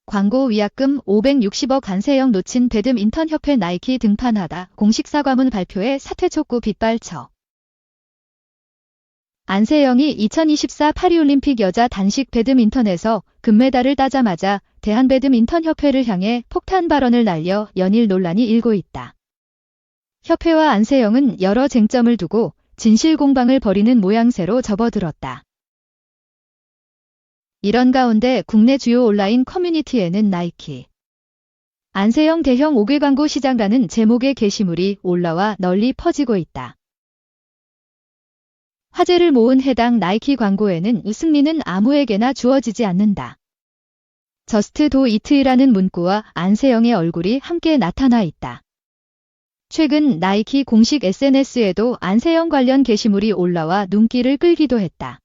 광고 위약금 560억 안세영 놓친 배드민턴협회 나이키 등판하다 공식 사과문 발표에 사퇴 촉구 빗발쳐. 안세영이 2024 파리올림픽 여자 단식 배드민턴에서 금메달을 따자마자 대한배드민턴협회를 향해 폭탄 발언을 날려 연일 논란이 일고 있다. 협회와 안세영은 여러 쟁점을 두고 진실 공방을 벌이는 모양새로 접어들었다. 이런 가운데 국내 주요 온라인 커뮤니티에는 나이키 안세영 대형 5개 광고 시작라는 제목의 게시물이 올라와 널리 퍼지고 있다. 화제를 모은 해당 나이키 광고에는 승리는 아무에게나 주어지지 않는다. 저스트 도 이트라는 문구와 안세영의 얼굴이 함께 나타나 있다. 최근 나이키 공식 SNS에도 안세영 관련 게시물이 올라와 눈길을 끌기도 했다.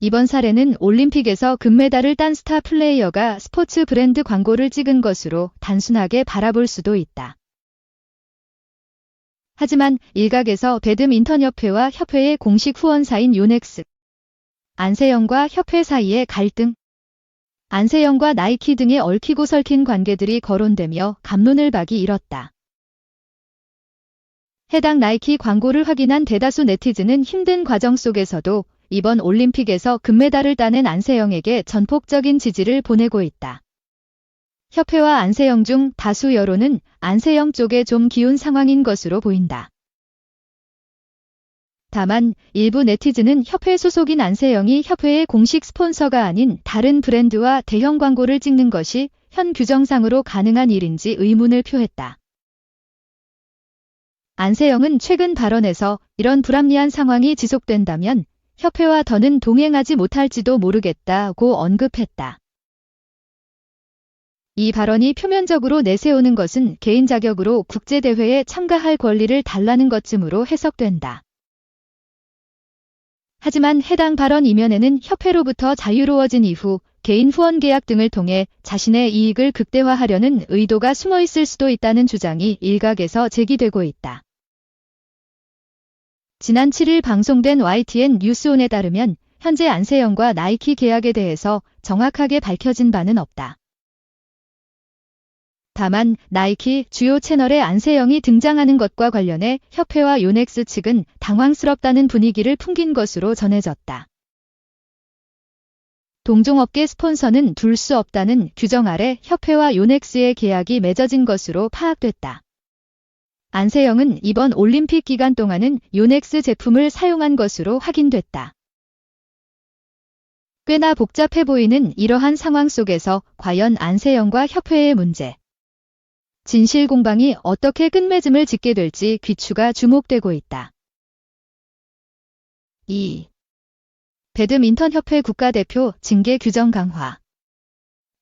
이번 사례는 올림픽에서 금메달을 딴 스타 플레이어가 스포츠 브랜드 광고를 찍은 것으로 단순하게 바라볼 수도 있다. 하지만 일각에서 배드민턴협회와 협회의 공식 후원사인 요넥스, 안세영과 협회 사이의 갈등, 안세영과 나이키 등의 얽히고 설킨 관계들이 거론되며 갑론을 박이 일었다. 해당 나이키 광고를 확인한 대다수 네티즌은 힘든 과정 속에서도 이번 올림픽에서 금메달을 따낸 안세영에게 전폭적인 지지를 보내고 있다. 협회와 안세영 중 다수 여론은 안세영 쪽에 좀 기운 상황인 것으로 보인다. 다만 일부 네티즌은 협회 소속인 안세영이 협회의 공식 스폰서가 아닌 다른 브랜드와 대형 광고를 찍는 것이 현 규정상으로 가능한 일인지 의문을 표했다. 안세영은 최근 발언에서 이런 불합리한 상황이 지속된다면 협회와 더는 동행하지 못할지도 모르겠다고 언급했다. 이 발언이 표면적으로 내세우는 것은 개인 자격으로 국제대회에 참가할 권리를 달라는 것쯤으로 해석된다. 하지만 해당 발언 이면에는 협회로부터 자유로워진 이후 개인 후원 계약 등을 통해 자신의 이익을 극대화하려는 의도가 숨어 있을 수도 있다는 주장이 일각에서 제기되고 있다. 지난 7일 방송된 YTN 뉴스온에 따르면 현재 안세영과 나이키 계약에 대해서 정확하게 밝혀진 바는 없다. 다만 나이키 주요 채널에 안세영이 등장하는 것과 관련해 협회와 요넥스 측은 당황스럽다는 분위기를 풍긴 것으로 전해졌다. 동종업계 스폰서는 둘 수 없다는 규정 아래 협회와 요넥스의 계약이 맺어진 것으로 파악됐다. 안세영은 이번 올림픽 기간 동안은 요넥스 제품을 사용한 것으로 확인됐다. 꽤나 복잡해 보이는 이러한 상황 속에서 과연 안세영과 협회의 문제, 진실 공방이 어떻게 끝맺음을 짓게 될지 귀추가 주목되고 있다. 2. 배드민턴협회 국가대표 징계 규정 강화.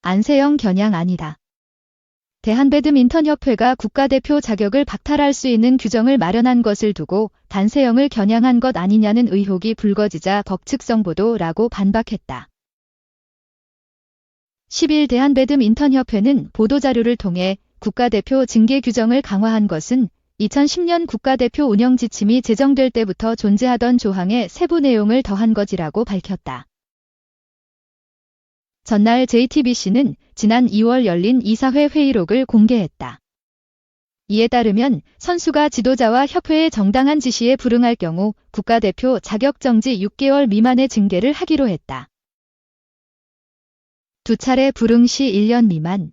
안세영 겨냥 아니다. 대한배드민턴협회가 국가대표 자격을 박탈할 수 있는 규정을 마련한 것을 두고 안세영을 겨냥한 것 아니냐는 의혹이 불거지자 법측성 보도라고 반박했다. 10일 대한배드민턴협회는 보도자료를 통해 국가대표 징계 규정을 강화한 것은 2010년 국가대표 운영 지침이 제정될 때부터 존재하던 조항의 세부 내용을 더한 것이라고 밝혔다. 전날 JTBC는 지난 2월 열린 이사회 회의록을 공개했다. 이에 따르면 선수가 지도자와 협회의 정당한 지시에 불응할 경우 국가대표 자격정지 6개월 미만의 징계를 하기로 했다. 2차례 불응 시 1년 미만,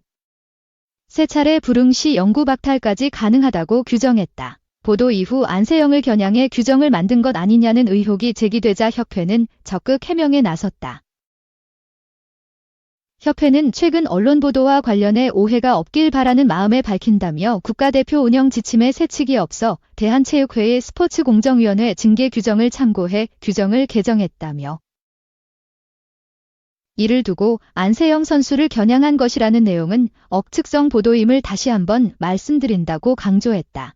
3차례 불응 시 영구 박탈까지 가능하다고 규정했다. 보도 이후 안세영을 겨냥해 규정을 만든 것 아니냐는 의혹이 제기되자 협회는 적극 해명에 나섰다. 협회는 최근 언론 보도와 관련해 오해가 없길 바라는 마음에 밝힌다며 국가대표 운영 지침에 세칙이 없어 대한체육회의 스포츠공정위원회 징계 규정을 참고해 규정을 개정했다며 이를 두고 안세영 선수를 겨냥한 것이라는 내용은 억측성 보도임을 다시 한번 말씀드린다고 강조했다.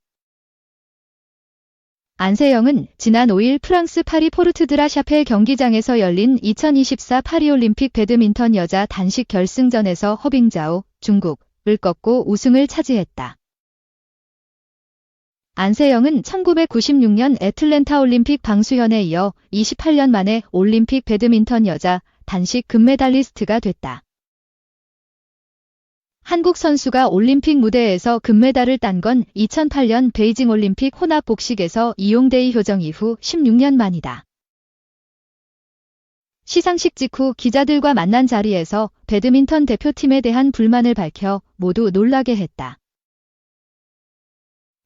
안세영은 지난 5일 프랑스 파리 포르트드라 샤펠 경기장에서 열린 2024 파리올림픽 배드민턴 여자 단식 결승전에서 허빙자오, 중국을 꺾고 우승을 차지했다. 안세영은 1996년 애틀랜타 올림픽 방수현에 이어 28년 만에 올림픽 배드민턴 여자 단식 금메달리스트가 됐다. 한국 선수가 올림픽 무대에서 금메달을 딴 건 2008년 베이징 올림픽 혼합 복식에서 이용대의 효정 이후 16년 만이다. 시상식 직후 기자들과 만난 자리에서 배드민턴 대표팀에 대한 불만을 밝혀 모두 놀라게 했다.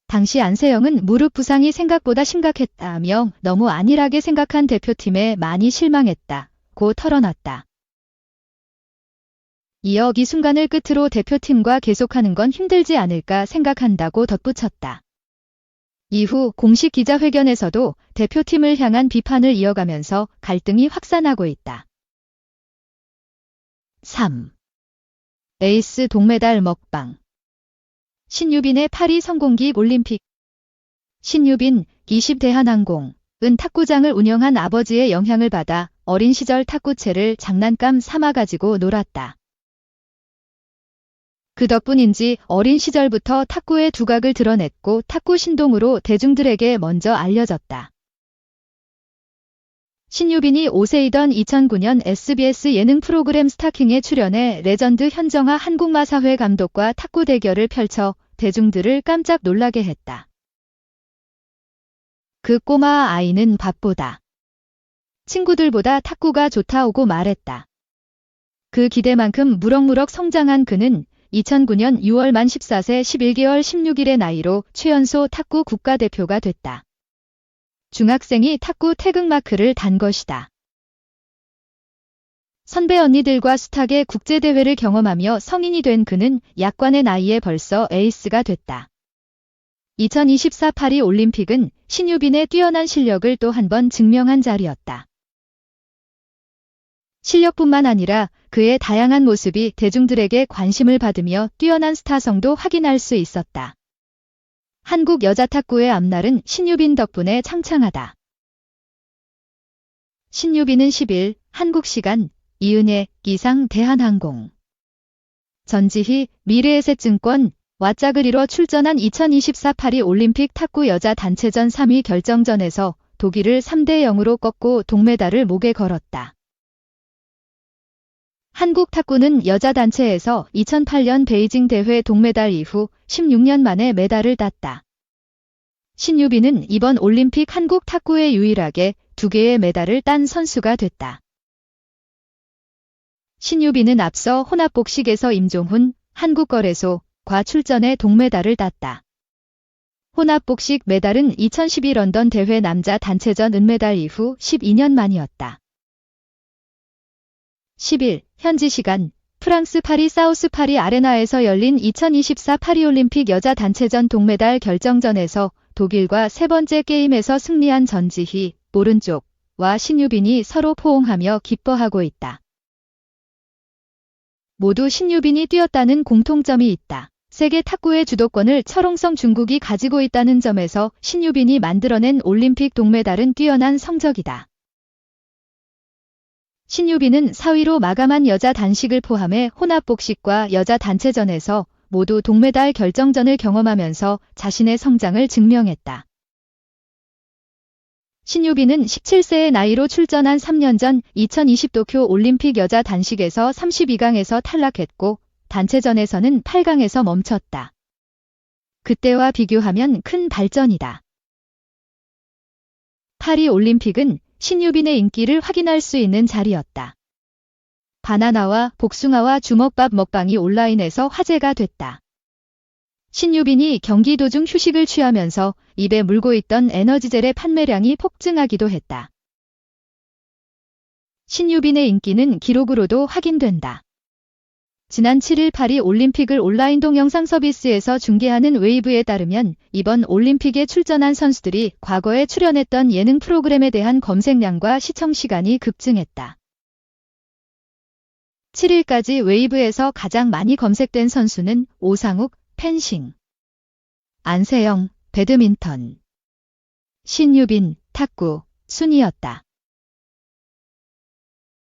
당시 안세영은 무릎 부상이 생각보다 심각했다며 너무 안일하게 생각한 대표팀에 많이 실망했다고 털어놨다. 이어 이 순간을 끝으로 대표팀과 계속하는 건 힘들지 않을까 생각한다고 덧붙였다. 이후 공식 기자회견에서도 대표팀을 향한 비판을 이어가면서 갈등이 확산하고 있다. 3. 에이스 동메달 먹방. 신유빈의 파리 성공기 올림픽. 신유빈 20 대한항공은 탁구장을 운영한 아버지의 영향을 받아 어린 시절 탁구채를 장난감 삼아가지고 놀았다. 그 덕분인지 어린 시절부터 탁구의 두각을 드러냈고 탁구 신동으로 대중들에게 먼저 알려졌다. 신유빈이 5세이던 2009년 SBS 예능 프로그램 스타킹에 출연해 레전드 현정화 한국마사회 감독과 탁구 대결을 펼쳐 대중들을 깜짝 놀라게 했다. 그 꼬마 아이는 밥보다 친구들보다 탁구가 좋다고 말했다. 그 기대만큼 무럭무럭 성장한 그는 2009년 6월 만 14세 11개월 16일의 나이로 최연소 탁구 국가대표가 됐다. 중학생이 탁구 태극마크를 단 것이다. 선배 언니들과 숱하게 국제대회를 경험하며 성인이 된 그는 약관의 나이에 벌써 에이스가 됐다. 2024 파리 올림픽은 신유빈의 뛰어난 실력을 또 한 번 증명한 자리였다. 실력뿐만 아니라 그의 다양한 모습이 대중들에게 관심을 받으며 뛰어난 스타성도 확인할 수 있었다. 한국 여자 탁구의 앞날은 신유빈 덕분에 창창하다. 신유빈은 10일 한국 시간 이은혜 기상 대한항공 전지희 미래에셋증권 왓짝을 이뤄 출전한 2024 파리 올림픽 탁구 여자 단체전 3위 결정전에서 독일을 3대 0으로 꺾고 동메달을 목에 걸었다. 한국 탁구는 여자 단체에서 2008년 베이징 대회 동메달 이후 16년 만에 메달을 땄다. 신유빈은 이번 올림픽 한국 탁구에 유일하게 2개의 메달을 딴 선수가 됐다. 신유빈은 앞서 혼합복식에서 임종훈, 한국거래소과 출전해 동메달을 땄다. 혼합복식 메달은 2012 런던 대회 남자 단체전 은메달 이후 12년 만이었다. 10일 현지 시간 프랑스 파리 사우스 파리 아레나에서 열린 2024 파리올림픽 여자 단체전 동메달 결정전에서 독일과 세 번째 게임에서 승리한 전지희, 오른쪽과 신유빈이 서로 포옹하며 기뻐하고 있다. 모두 신유빈이 뛰었다는 공통점이 있다. 세계 탁구의 주도권을 철옹성 중국이 가지고 있다는 점에서 신유빈이 만들어낸 올림픽 동메달은 뛰어난 성적이다. 신유빈은 4위로 마감한 여자 단식을 포함해 혼합복식과 여자 단체전에서 모두 동메달 결정전을 경험하면서 자신의 성장을 증명했다. 신유빈은 17세의 나이로 출전한 3년 전 2020 도쿄 올림픽 여자 단식에서 32강에서 탈락했고 단체전에서는 8강에서 멈췄다. 그때와 비교하면 큰 발전이다. 파리 올림픽은 신유빈의 인기를 확인할 수 있는 자리였다. 바나나와 복숭아와 주먹밥 먹방이 온라인에서 화제가 됐다. 신유빈이 경기 도중 휴식을 취하면서 입에 물고 있던 에너지젤의 판매량이 폭증하기도 했다. 신유빈의 인기는 기록으로도 확인된다. 지난 7일 파리 올림픽을 온라인 동영상 서비스에서 중계하는 웨이브에 따르면 이번 올림픽에 출전한 선수들이 과거에 출연했던 예능 프로그램에 대한 검색량과 시청 시간이 급증했다. 7일까지 웨이브에서 가장 많이 검색된 선수는 오상욱, 펜싱, 안세영, 배드민턴, 신유빈, 탁구, 순이었다.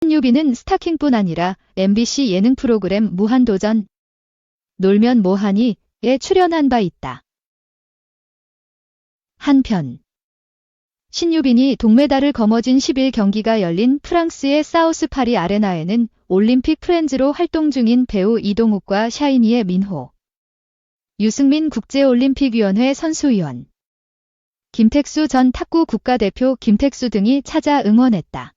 신유빈은 스타킹뿐 아니라 MBC 예능 프로그램 무한도전, 놀면 뭐하니에 출연한 바 있다. 한편 신유빈이 동메달을 거머쥔 10일 경기가 열린 프랑스의 사우스 파리 아레나에는 올림픽 프렌즈로 활동 중인 배우 이동욱과 샤이니의 민호, 유승민 국제올림픽위원회 선수위원, 김택수 전 탁구 국가대표 김택수 등이 찾아 응원했다.